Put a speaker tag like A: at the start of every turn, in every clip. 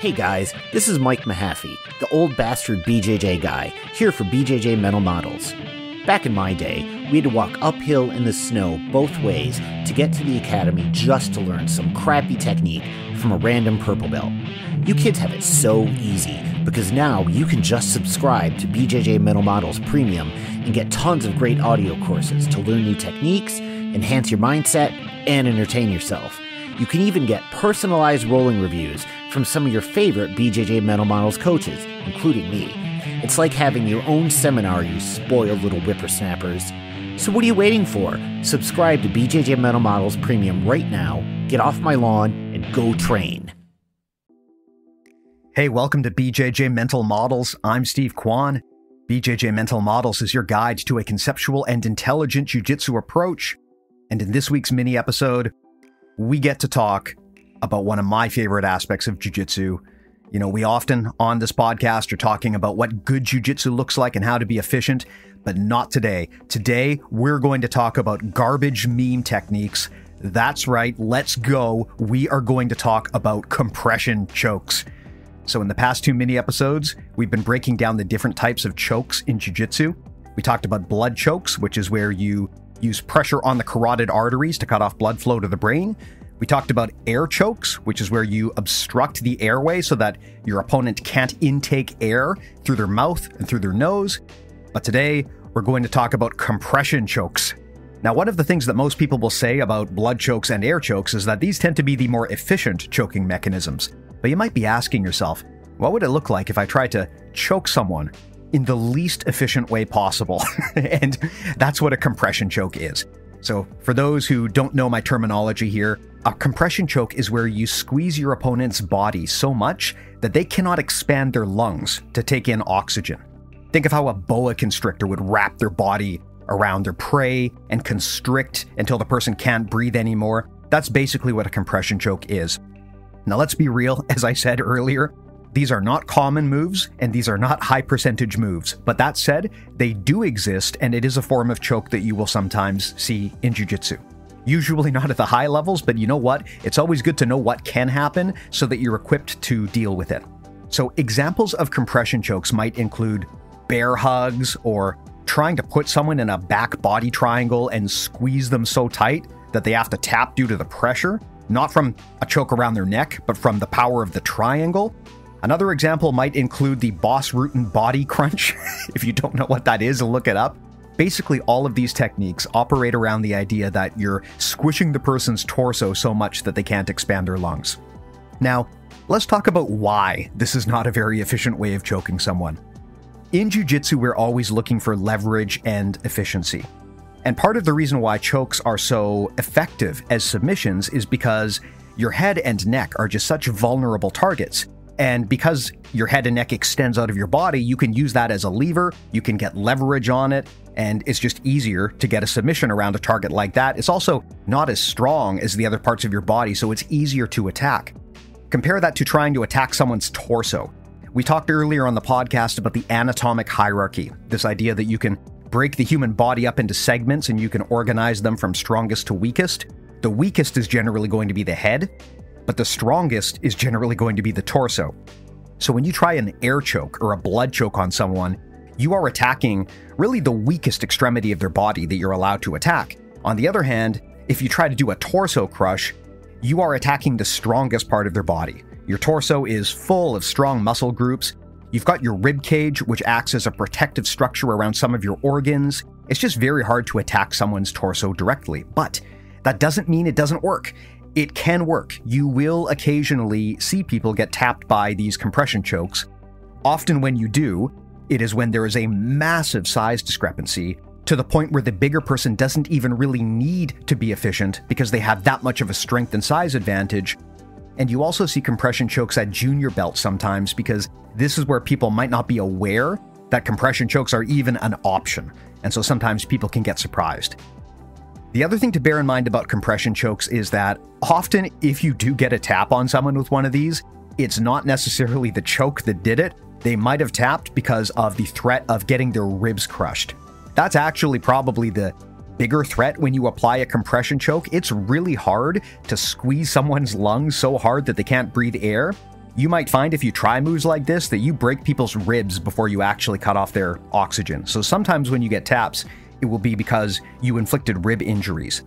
A: Hey guys, this is Mike Mahaffey, the old bastard BJJ guy, here for BJJ Mental Models. Back in my day, we had to walk uphill in the snow both ways to get to the academy just to learn some crappy technique from a random purple belt. You kids have it so easy because now you can just subscribe to BJJ Mental Models Premium and get tons of great audio courses to learn new techniques, enhance your mindset, and entertain yourself. You can even get personalized rolling reviews from some of your favorite BJJ Mental Models coaches, including me. It's like having your own seminar, you spoiled little whippersnappers. So what are you waiting for? Subscribe to BJJ Mental Models Premium right now, get off my lawn, and go train.
B: Hey, welcome to BJJ Mental Models. I'm Steve Kwan. BJJ Mental Models is your guide to a conceptual and intelligent jiu-jitsu approach. And in this week's mini episode, we get to talk about one of my favorite aspects of jiu-jitsu. You know, we often on this podcast are talking about what good jiu-jitsu looks like and how to be efficient, but not today. Today, we're going to talk about garbage meme techniques. That's right, let's go. We are going to talk about compression chokes. So in the past two mini episodes, we've been breaking down the different types of chokes in jiu-jitsu. We talked about blood chokes, which is where you use pressure on the carotid arteries to cut off blood flow to the brain. We talked about air chokes, which is where you obstruct the airway so that your opponent can't intake air through their mouth and through their nose. But today, we're going to talk about compression chokes. Now, one of the things that most people will say about blood chokes and air chokes is that these tend to be the more efficient choking mechanisms. But you might be asking yourself, what would it look like if I tried to choke someone in the least efficient way possible? And that's what a compression choke is. So for those who don't know my terminology here, a compression choke is where you squeeze your opponent's body so much that they cannot expand their lungs to take in oxygen. Think of how a boa constrictor would wrap their body around their prey and constrict until the person can't breathe anymore. That's basically what a compression choke is. Now let's be real, as I said earlier, these are not common moves, and these are not high percentage moves. But that said, they do exist, and it is a form of choke that you will sometimes see in jiu-jitsu. Usually not at the high levels, but you know what? It's always good to know what can happen so that you're equipped to deal with it. So examples of compression chokes might include bear hugs, or trying to put someone in a back body triangle and squeeze them so tight that they have to tap due to the pressure, not from a choke around their neck, but from the power of the triangle. Another example might include the Boss Rutan body crunch. If you don't know what that is, look it up. Basically, all of these techniques operate around the idea that you're squishing the person's torso so much that they can't expand their lungs. Now, let's talk about why this is not a very efficient way of choking someone. In jiu-jitsu, we're always looking for leverage and efficiency. And part of the reason why chokes are so effective as submissions is because your head and neck are just such vulnerable targets. And because your head and neck extends out of your body, you can use that as a lever, you can get leverage on it, and it's just easier to get a submission around a target like that. It's also not as strong as the other parts of your body, so it's easier to attack. Compare that to trying to attack someone's torso. We talked earlier on the podcast about the anatomic hierarchy, this idea that you can break the human body up into segments and you can organize them from strongest to weakest. The weakest is generally going to be the head, but the strongest is generally going to be the torso. So when you try an air choke or a blood choke on someone, you are attacking really the weakest extremity of their body that you're allowed to attack. On the other hand, if you try to do a torso crush, you are attacking the strongest part of their body. Your torso is full of strong muscle groups. You've got your rib cage, which acts as a protective structure around some of your organs. It's just very hard to attack someone's torso directly, but that doesn't mean it doesn't work. It can work. You will occasionally see people get tapped by these compression chokes. Often when you do, it is when there is a massive size discrepancy to the point where the bigger person doesn't even really need to be efficient because they have that much of a strength and size advantage. And you also see compression chokes at junior belts sometimes because this is where people might not be aware that compression chokes are even an option. And so sometimes people can get surprised. The other thing to bear in mind about compression chokes is that often if you do get a tap on someone with one of these, it's not necessarily the choke that did it. They might have tapped because of the threat of getting their ribs crushed. That's actually probably the bigger threat when you apply a compression choke. It's really hard to squeeze someone's lungs so hard that they can't breathe air. You might find if you try moves like this that you break people's ribs before you actually cut off their oxygen. So sometimes when you get taps, it will be because you inflicted rib injuries.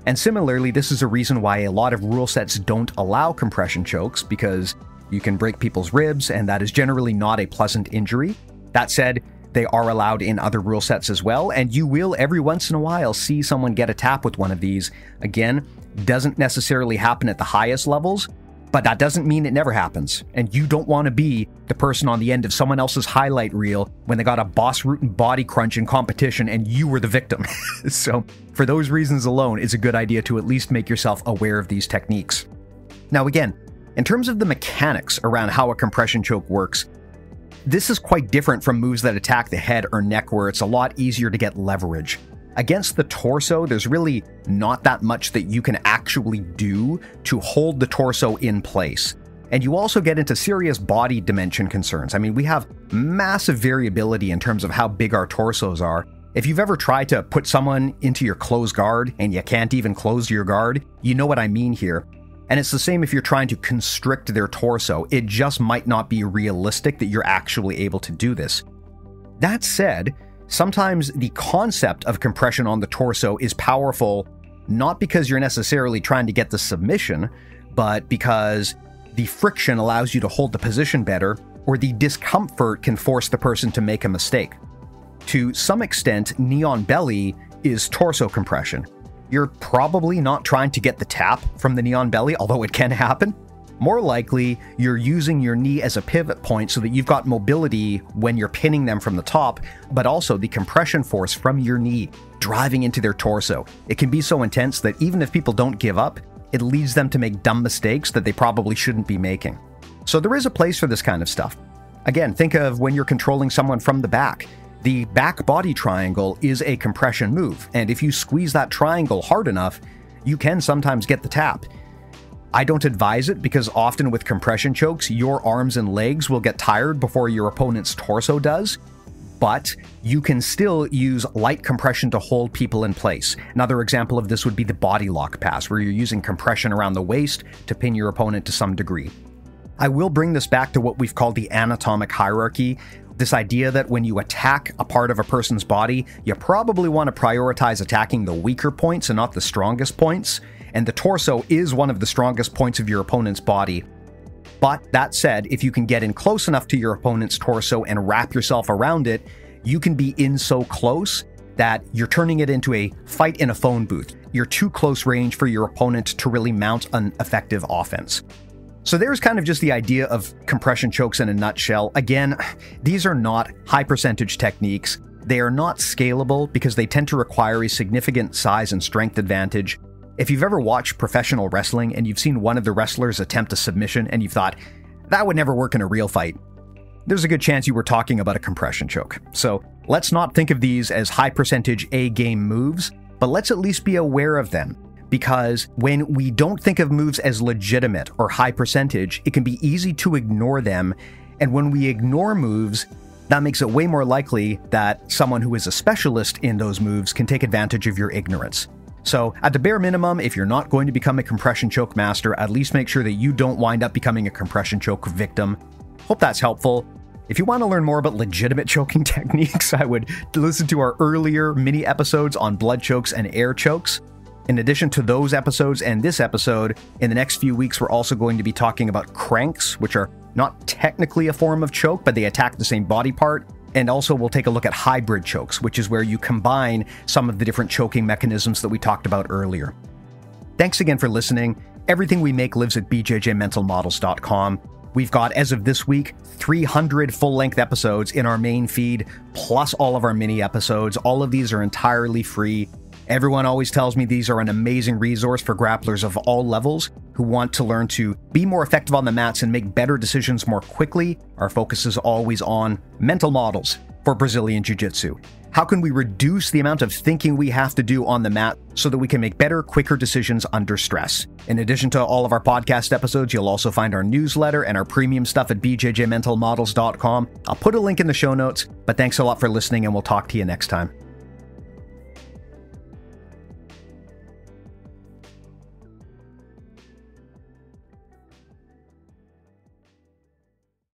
B: And similarly, this is a reason why a lot of rule sets don't allow compression chokes, because you can break people's ribs, and that is generally not a pleasant injury. That said, they are allowed in other rule sets as well, and you will every once in a while see someone get a tap with one of these. Again, doesn't necessarily happen at the highest levels, but that doesn't mean it never happens. And you don't want to be the person on the end of someone else's highlight reel when they got a boss root and body crunch in competition and you were the victim. So for those reasons alone, it's a good idea to at least make yourself aware of these techniques. Now again, in terms of the mechanics around how a compression choke works, this is quite different from moves that attack the head or neck, where it's a lot easier to get leverage. Against the torso, there's really not that much that you can actually do to hold the torso in place. And you also get into serious body dimension concerns. I mean, we have massive variability in terms of how big our torsos are. If you've ever tried to put someone into your closed guard and you can't even close your guard, you know what I mean here. And it's the same if you're trying to constrict their torso. It just might not be realistic that you're actually able to do this. That said, sometimes the concept of compression on the torso is powerful, not because you're necessarily trying to get the submission, but because the friction allows you to hold the position better, or the discomfort can force the person to make a mistake. To some extent, knee on belly is torso compression. You're probably not trying to get the tap from the knee on belly, although it can happen. More likely, you're using your knee as a pivot point so that you've got mobility when you're pinning them from the top, but also the compression force from your knee driving into their torso. It can be so intense that even if people don't give up, it leads them to make dumb mistakes that they probably shouldn't be making. So there is a place for this kind of stuff. Again, think of when you're controlling someone from the back. The back body triangle is a compression move, and if you squeeze that triangle hard enough, you can sometimes get the tap. I don't advise it because often with compression chokes, your arms and legs will get tired before your opponent's torso does, but you can still use light compression to hold people in place. Another example of this would be the body lock pass, where you're using compression around the waist to pin your opponent to some degree. I will bring this back to what we've called the anatomic hierarchy. This idea that when you attack a part of a person's body, you probably want to prioritize attacking the weaker points and not the strongest points, and the torso is one of the strongest points of your opponent's body. But that said, if you can get in close enough to your opponent's torso and wrap yourself around it, you can be in so close that you're turning it into a fight in a phone booth. You're too close range for your opponent to really mount an effective offense. So there's kind of just the idea of compression chokes in a nutshell. Again, these are not high percentage techniques. They are not scalable because they tend to require a significant size and strength advantage. If you've ever watched professional wrestling and you've seen one of the wrestlers attempt a submission and you've thought, that would never work in a real fight, there's a good chance you were talking about a compression choke. So let's not think of these as high percentage A-game moves, but let's at least be aware of them. Because when we don't think of moves as legitimate or high percentage, it can be easy to ignore them. And when we ignore moves, that makes it way more likely that someone who is a specialist in those moves can take advantage of your ignorance. So at the bare minimum, if you're not going to become a compression choke master, at least make sure that you don't wind up becoming a compression choke victim. Hope that's helpful. If you want to learn more about legitimate choking techniques, I would listen to our earlier mini episodes on blood chokes and air chokes. In addition to those episodes and this episode, in the next few weeks, we're also going to be talking about cranks, which are not technically a form of choke, but they attack the same body part. And also we'll take a look at hybrid chokes, which is where you combine some of the different choking mechanisms that we talked about earlier. Thanks again for listening. Everything we make lives at bjjmentalmodels.com. We've got, as of this week, 300 full-length episodes in our main feed, plus all of our mini episodes. All of these are entirely free. Everyone always tells me these are an amazing resource for grapplers of all levels who want to learn to be more effective on the mats and make better decisions more quickly. Our focus is always on mental models for Brazilian Jiu-Jitsu. How can we reduce the amount of thinking we have to do on the mat so that we can make better, quicker decisions under stress? In addition to all of our podcast episodes, you'll also find our newsletter and our premium stuff at bjjmentalmodels.com. I'll put a link in the show notes, but thanks a lot for listening and we'll talk to you next time.